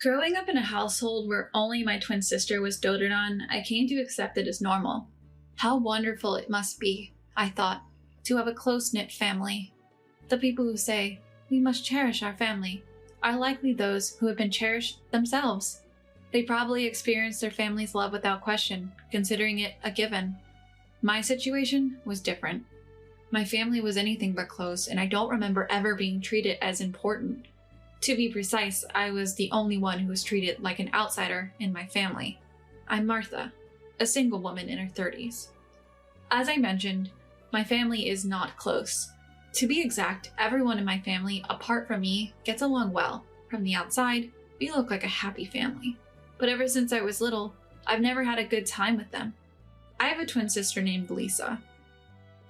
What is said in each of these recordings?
Growing up in a household where only my twin sister was doted on, I came to accept it as normal. How wonderful it must be, I thought, to have a close-knit family. The people who say, "We must cherish our family," are likely those who have been cherished themselves. They probably experienced their family's love without question, considering it a given. My situation was different. My family was anything but close, and I don't remember ever being treated as important. To be precise, I was the only one who was treated like an outsider in my family. I'm Martha, a single woman in her 30s. As I mentioned, my family is not close. To be exact, everyone in my family, apart from me, gets along well. From the outside, we look like a happy family. But ever since I was little, I've never had a good time with them. I have a twin sister named Lisa.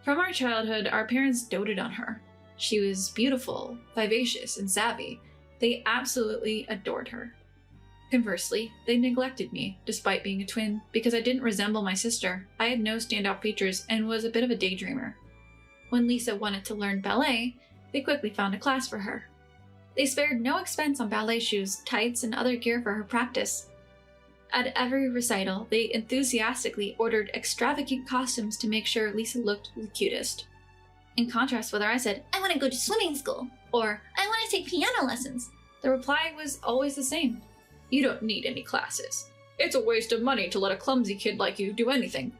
From our childhood, our parents doted on her. She was beautiful, vivacious, and savvy. They absolutely adored her. Conversely, they neglected me, despite being a twin, because I didn't resemble my sister. I had no standout features and was a bit of a daydreamer. When Lisa wanted to learn ballet, they quickly found a class for her. They spared no expense on ballet shoes, tights, and other gear for her practice. At every recital, they enthusiastically ordered extravagant costumes to make sure Lisa looked the cutest. In contrast, whether I said, "I want to go to swimming school," or "I want to take piano lessons," the reply was always the same. "You don't need any classes. It's a waste of money to let a clumsy kid like you do anything."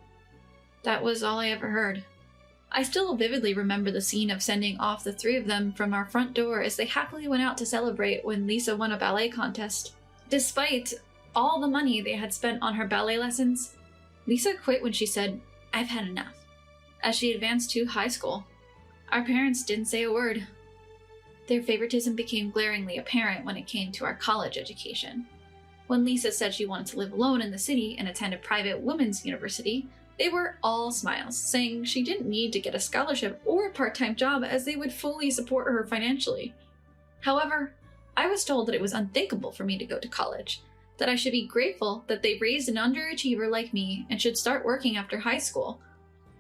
That was all I ever heard. I still vividly remember the scene of sending off the three of them from our front door as they happily went out to celebrate when Lisa won a ballet contest. Despite all the money they had spent on her ballet lessons, Lisa quit when she said, "I've had enough," as she advanced to high school. Our parents didn't say a word. Their favoritism became glaringly apparent when it came to our college education. When Lisa said she wanted to live alone in the city and attend a private women's university, they were all smiles, saying she didn't need to get a scholarship or a part-time job as they would fully support her financially. However, I was told that it was unthinkable for me to go to college, that I should be grateful that they raised an underachiever like me and should start working after high school.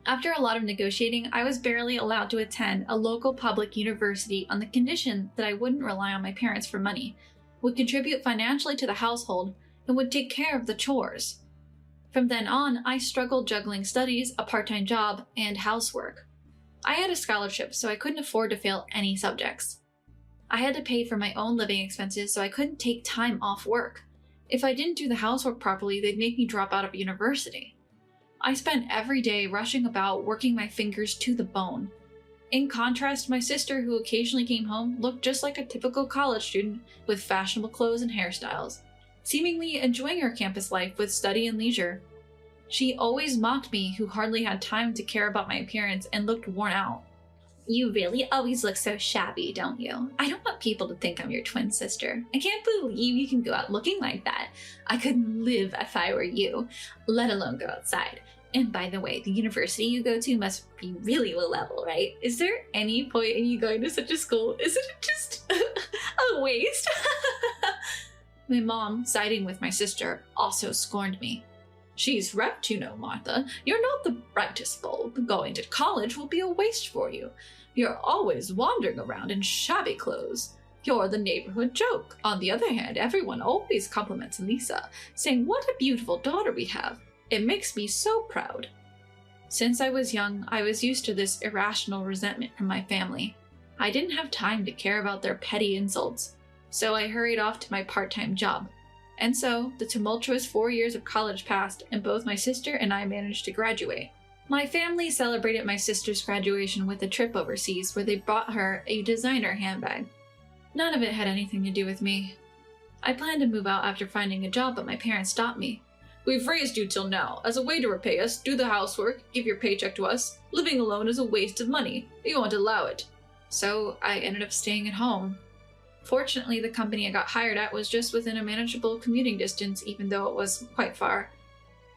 After a lot of negotiating, I was barely allowed to attend a local public university on the condition that I wouldn't rely on my parents for money, would contribute financially to the household, and would take care of the chores. From then on, I struggled juggling studies, a part-time job, and housework. I had a scholarship, so I couldn't afford to fail any subjects. I had to pay for my own living expenses, so I couldn't take time off work. If I didn't do the housework properly, they'd make me drop out of university. I spent every day rushing about, working my fingers to the bone. In contrast, my sister, who occasionally came home, looked just like a typical college student with fashionable clothes and hairstyles, seemingly enjoying her campus life with study and leisure. She always mocked me, who hardly had time to care about my appearance and looked worn out. "You really always look so shabby, don't you? I don't want people to think I'm your twin sister. I can't believe you can go out looking like that. I couldn't live if I were you, let alone go outside. And by the way, the university you go to must be really low level, right? Is there any point in you going to such a school? Isn't it just a waste?" My mom, siding with my sister, also scorned me. "She's right, you know, Martha. You're not the brightest bulb. Going to college will be a waste for you. You're always wandering around in shabby clothes. You're the neighborhood joke. On the other hand, everyone always compliments Lisa, saying what a beautiful daughter we have. It makes me so proud." Since I was young, I was used to this irrational resentment from my family. I didn't have time to care about their petty insults, so I hurried off to my part-time job. And so, the tumultuous 4 years of college passed, and both my sister and I managed to graduate. My family celebrated my sister's graduation with a trip overseas where they bought her a designer handbag. None of it had anything to do with me. I planned to move out after finding a job, but my parents stopped me. "We've raised you till now. As a way to repay us, do the housework, give your paycheck to us. Living alone is a waste of money. We won't allow it." So I ended up staying at home. Fortunately, the company I got hired at was just within a manageable commuting distance, even though it was quite far.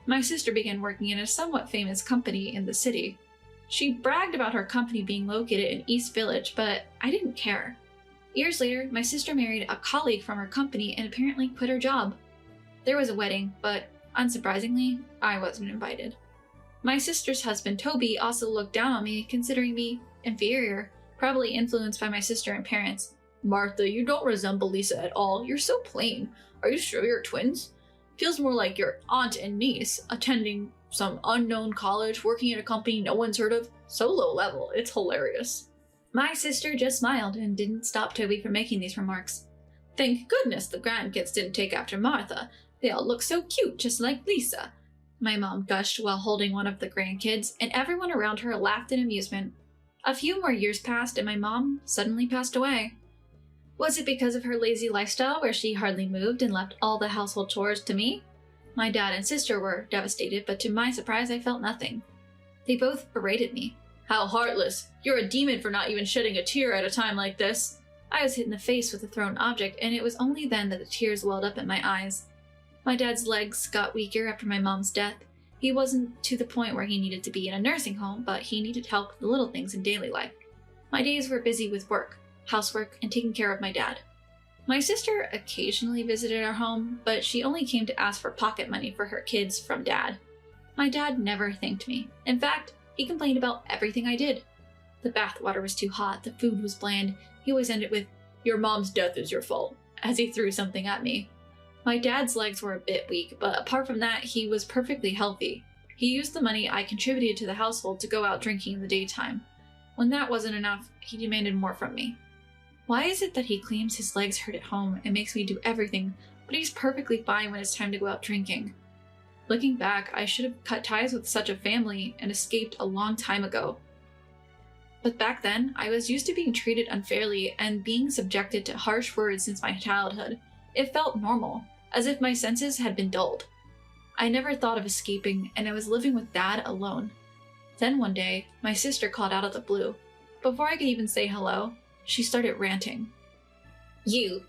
My sister began working in a somewhat famous company in the city. She bragged about her company being located in East Village, but I didn't care. Years later, my sister married a colleague from her company and apparently quit her job. There was a wedding, but unsurprisingly, I wasn't invited. My sister's husband, Toby, also looked down on me, considering me inferior, probably influenced by my sister and parents. "Martha, you don't resemble Lisa at all. You're so plain. Are you sure you're twins? Feels more like your aunt and niece, attending some unknown college, working at a company no one's heard of. So low level, it's hilarious. My sister just smiled and didn't stop Toby from making these remarks. Thank goodness the grandkids didn't take after Martha. They all look so cute, just like Lisa. My mom gushed while holding one of the grandkids, and everyone around her laughed in amusement. A few more years passed, and my mom suddenly passed away. Was it because of her lazy lifestyle where she hardly moved and left all the household chores to me? My dad and sister were devastated, but to my surprise I felt nothing. They both berated me. How heartless! You're a demon for not even shedding a tear at a time like this. I was hit in the face with a thrown object, and it was only then that the tears welled up in my eyes. My dad's legs got weaker after my mom's death. He wasn't to the point where he needed to be in a nursing home, but he needed help with the little things in daily life. My days were busy with work, housework, and taking care of my dad. My sister occasionally visited our home, but she only came to ask for pocket money for her kids from dad. My dad never thanked me. In fact, he complained about everything I did. The bathwater was too hot, the food was bland. He always ended with, "Your mom's death is your fault," as he threw something at me. My dad's legs were a bit weak, but apart from that, he was perfectly healthy. He used the money I contributed to the household to go out drinking in the daytime. When that wasn't enough, he demanded more from me. Why is it that he claims his legs hurt at home and makes me do everything, but he's perfectly fine when it's time to go out drinking? Looking back, I should have cut ties with such a family and escaped a long time ago. But back then, I was used to being treated unfairly and being subjected to harsh words since my childhood. It felt normal, as if my senses had been dulled. I never thought of escaping, and I was living with Dad alone. Then one day, my sister called out of the blue. Before I could even say hello, she started ranting.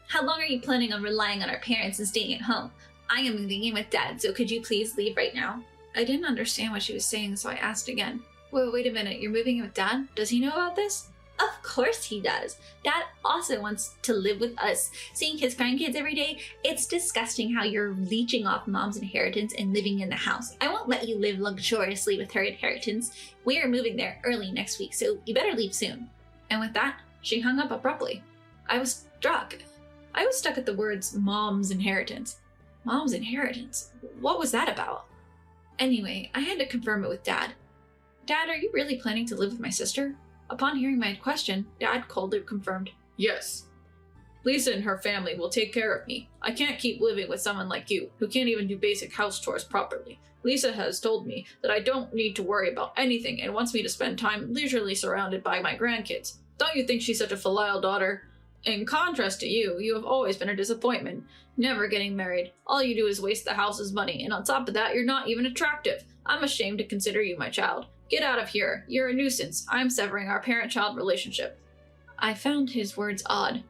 How long are you planning on relying on our parents and staying at home? I am moving in with Dad, so could you please leave right now? I didn't understand what she was saying, so I asked again. Wait a minute, you're moving in with Dad? Does he know about this? Of course he does. Dad also wants to live with us. Seeing his grandkids every day, it's disgusting how you're leeching off Mom's inheritance and living in the house. I won't let you live luxuriously with her inheritance. We are moving there early next week, so you better leave soon. And with that, she hung up abruptly. I was struck. I was stuck at the words Mom's inheritance. Mom's inheritance? What was that about? Anyway, I had to confirm it with Dad. Dad, are you really planning to live with my sister? Upon hearing my question, Dad coldly confirmed, "Yes. Lisa and her family will take care of me. I can't keep living with someone like you, who can't even do basic house chores properly. Lisa has told me that I don't need to worry about anything and wants me to spend time leisurely surrounded by my grandkids. Don't you think she's such a filial daughter? In contrast to you, you have always been a disappointment, never getting married. All you do is waste the house's money, and on top of that, you're not even attractive. I'm ashamed to consider you my child. Get out of here. You're a nuisance. I'm severing our parent-child relationship." I found his words odd.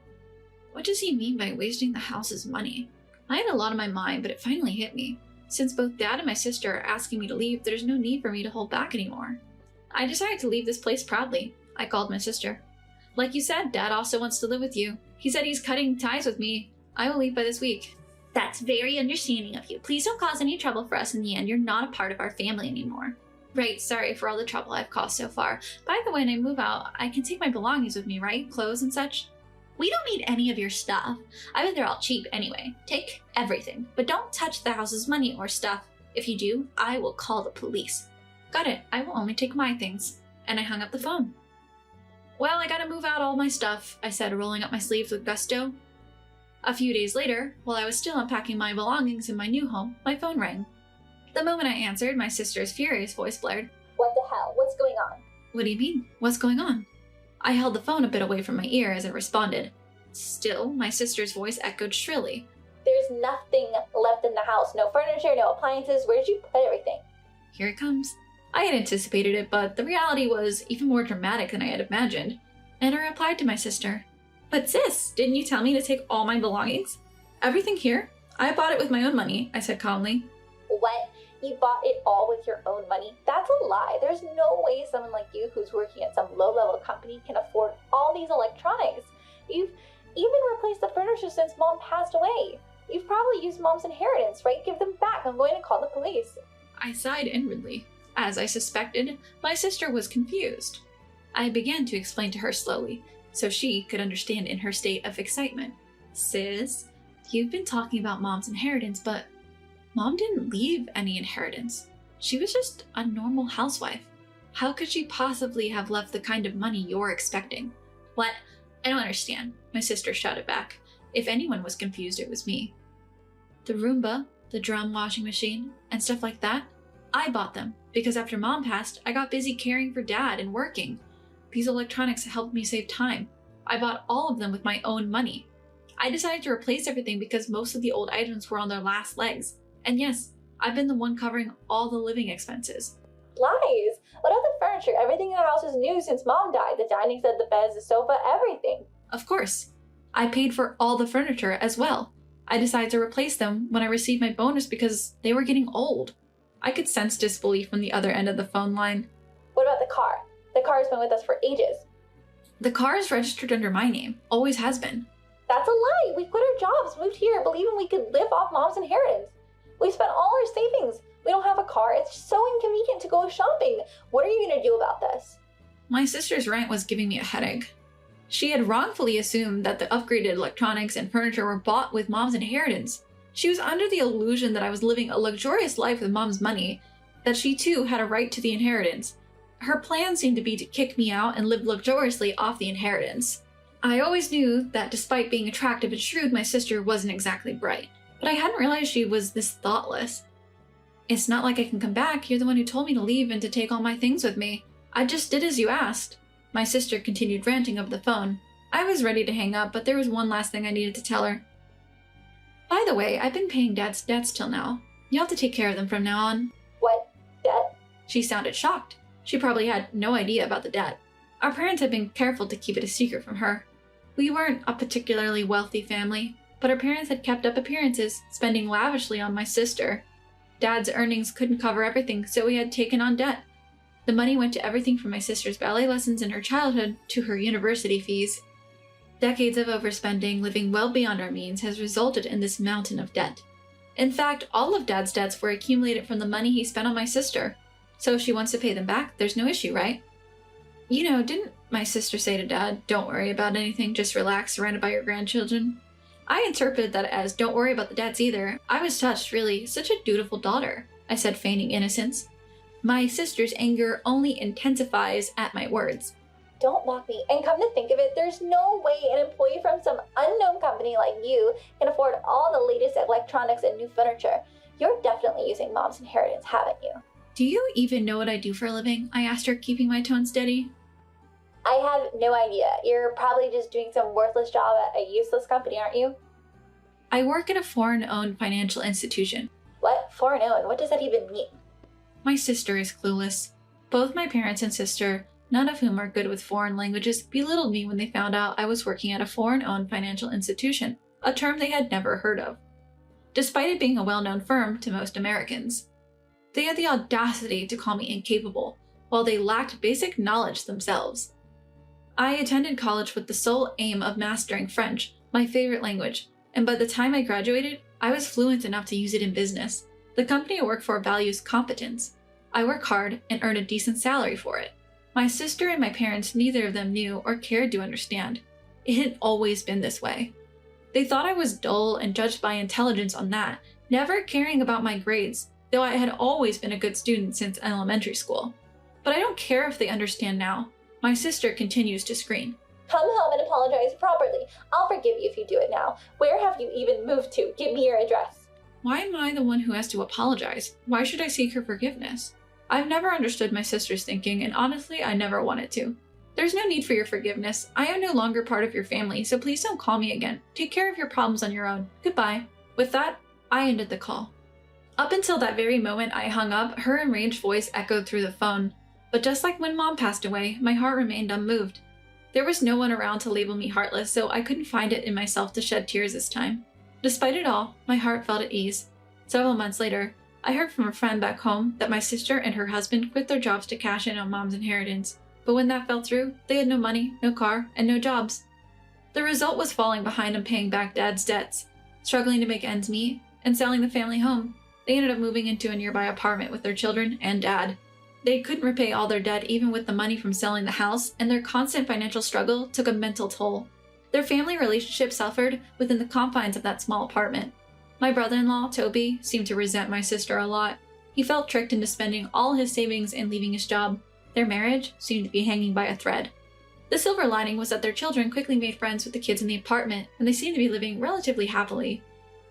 What does he mean by wasting the house's money? I had a lot on my mind, but it finally hit me. Since both Dad and my sister are asking me to leave, there's no need for me to hold back anymore. I decided to leave this place proudly. I called my sister. "Like you said, Dad also wants to live with you. He said he's cutting ties with me. I will leave by this week." "That's very understanding of you. Please don't cause any trouble for us in the end. You're not a part of our family anymore." "Right, sorry for all the trouble I've caused so far. By the way, when I move out, I can take my belongings with me, right? Clothes and such?" "We don't need any of your stuff. I bet they're all cheap anyway. Take everything, but don't touch the house's money or stuff. If you do, I will call the police." "Got it. I will only take my things." And I hung up the phone. "Well, I gotta move out all my stuff," I said, rolling up my sleeves with gusto. A few days later, while I was still unpacking my belongings in my new home, my phone rang. The moment I answered, my sister's furious voice blared, "What the hell? What's going on?" "What do you mean? What's going on?" I held the phone a bit away from my ear as it responded. Still, my sister's voice echoed shrilly. "There's nothing left in the house. No furniture, no appliances. Where'd you put everything?" Here it comes. I had anticipated it, but the reality was even more dramatic than I had imagined. And I replied to my sister, "But sis, didn't you tell me to take all my belongings?" "Everything here? I bought it with my own money," I said calmly. "What? You bought it all with your own money? That's a lie. There's no way someone like you who's working at some low-level company can afford all these electronics. You've even replaced the furniture since Mom passed away. You've probably used Mom's inheritance, right? Give them back. I'm going to call the police." I sighed inwardly. As I suspected, my sister was confused. I began to explain to her slowly, so she could understand in her state of excitement. "Sis, You've been talking about Mom's inheritance, but Mom didn't leave any inheritance. She was just a normal housewife. How could she possibly have left the kind of money you're expecting? What? I don't understand, my sister shouted back. If anyone was confused, it was me. The Roomba, the drum washing machine, and stuff like that, I bought them because after Mom passed, I got busy caring for Dad and working. These electronics helped me save time. I bought all of them with my own money. I decided to replace everything because most of the old items were on their last legs. And yes, I've been the one covering all the living expenses. Lies! What about the furniture? Everything in the house is new since Mom died. The dining set, the beds, the sofa, everything. Of course. I paid for all the furniture as well. I decided to replace them when I received my bonus because they were getting old. I could sense disbelief from the other end of the phone line. What about the car? The car has been with us for ages. The car is registered under my name. Always has been. That's a lie! We quit our jobs, moved here, believing we could live off Mom's inheritance. We spent all our savings. We don't have a car. It's so inconvenient to go shopping. What are you going to do about this? My sister's rant was giving me a headache. She had wrongfully assumed that the upgraded electronics and furniture were bought with Mom's inheritance. She was under the illusion that I was living a luxurious life with Mom's money, that she too had a right to the inheritance. Her plan seemed to be to kick me out and live luxuriously off the inheritance. I always knew that despite being attractive and shrewd, my sister wasn't exactly bright, but I hadn't realized she was this thoughtless. It's not like I can come back. You're the one who told me to leave and to take all my things with me. I just did as you asked. My sister continued ranting over the phone. I was ready to hang up, but there was one last thing I needed to tell her. By the way, I've been paying Dad's debts till now. You'll have to take care of them from now on. What? Debt? She sounded shocked. She probably had no idea about the debt. Our parents had been careful to keep it a secret from her. We weren't a particularly wealthy family, but our parents had kept up appearances, spending lavishly on my sister. Dad's earnings couldn't cover everything, so we had taken on debt. The money went to everything from my sister's ballet lessons in her childhood to her university fees. Decades of overspending, living well beyond our means, has resulted in this mountain of debt. In fact, all of Dad's debts were accumulated from the money he spent on my sister. So if she wants to pay them back, there's no issue, right? You know, didn't my sister say to Dad, "Don't worry about anything, just relax, surrounded by your grandchildren"? I interpreted that as, "Don't worry about the debts either." I was touched, really. Such a dutiful daughter, I said, feigning innocence. My sister's anger only intensifies at my words. Don't mock me. And come to think of it, there's no way an employee from some unknown company like you can afford all the latest electronics and new furniture. You're definitely using Mom's inheritance, haven't you? Do you even know what I do for a living? I asked her, keeping my tone steady. I have no idea. You're probably just doing some worthless job at a useless company, aren't you? I work at a foreign-owned financial institution. What? Foreign-owned? What does that even mean? My sister is clueless. Both my parents and sister, none of whom are good with foreign languages, belittled me when they found out I was working at a foreign-owned financial institution, a term they had never heard of, despite it being a well-known firm to most Americans. They had the audacity to call me incapable, while they lacked basic knowledge themselves. I attended college with the sole aim of mastering French, my favorite language, and by the time I graduated, I was fluent enough to use it in business. The company I work for values competence. I work hard and earn a decent salary for it. My sister and my parents, neither of them knew or cared to understand. It had always been this way. They thought I was dull and judged by intelligence on that, never caring about my grades, though I had always been a good student since elementary school. But I don't care if they understand now. My sister continues to scream. Come home and apologize properly. I'll forgive you if you do it now. Where have you even moved to? Give me your address. Why am I the one who has to apologize? Why should I seek her forgiveness? I've never understood my sister's thinking, and honestly, I never wanted to. There's no need for your forgiveness. I am no longer part of your family, so please don't call me again. Take care of your problems on your own. Goodbye. With that, I ended the call. Up until that very moment I hung up, her enraged voice echoed through the phone. But just like when Mom passed away, my heart remained unmoved. There was no one around to label me heartless, so I couldn't find it in myself to shed tears this time. Despite it all, my heart felt at ease. Several months later, I heard from a friend back home that my sister and her husband quit their jobs to cash in on Mom's inheritance. But when that fell through, they had no money, no car, and no jobs. The result was falling behind on paying back Dad's debts, struggling to make ends meet, and selling the family home. They ended up moving into a nearby apartment with their children and Dad. They couldn't repay all their debt even with the money from selling the house, and their constant financial struggle took a mental toll. Their family relationship suffered within the confines of that small apartment. My brother-in-law, Toby, seemed to resent my sister a lot. He felt tricked into spending all his savings and leaving his job. Their marriage seemed to be hanging by a thread. The silver lining was that their children quickly made friends with the kids in the apartment, and they seemed to be living relatively happily.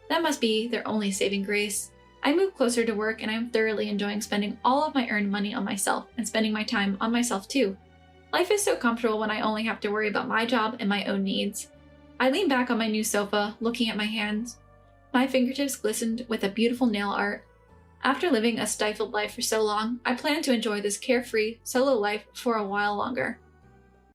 That must be their only saving grace. I moved closer to work, and I am thoroughly enjoying spending all of my earned money on myself and spending my time on myself too. Life is so comfortable when I only have to worry about my job and my own needs. I leaned back on my new sofa, looking at my hands. My fingertips glistened with a beautiful nail art. After living a stifled life for so long, I plan to enjoy this carefree, solo life for a while longer.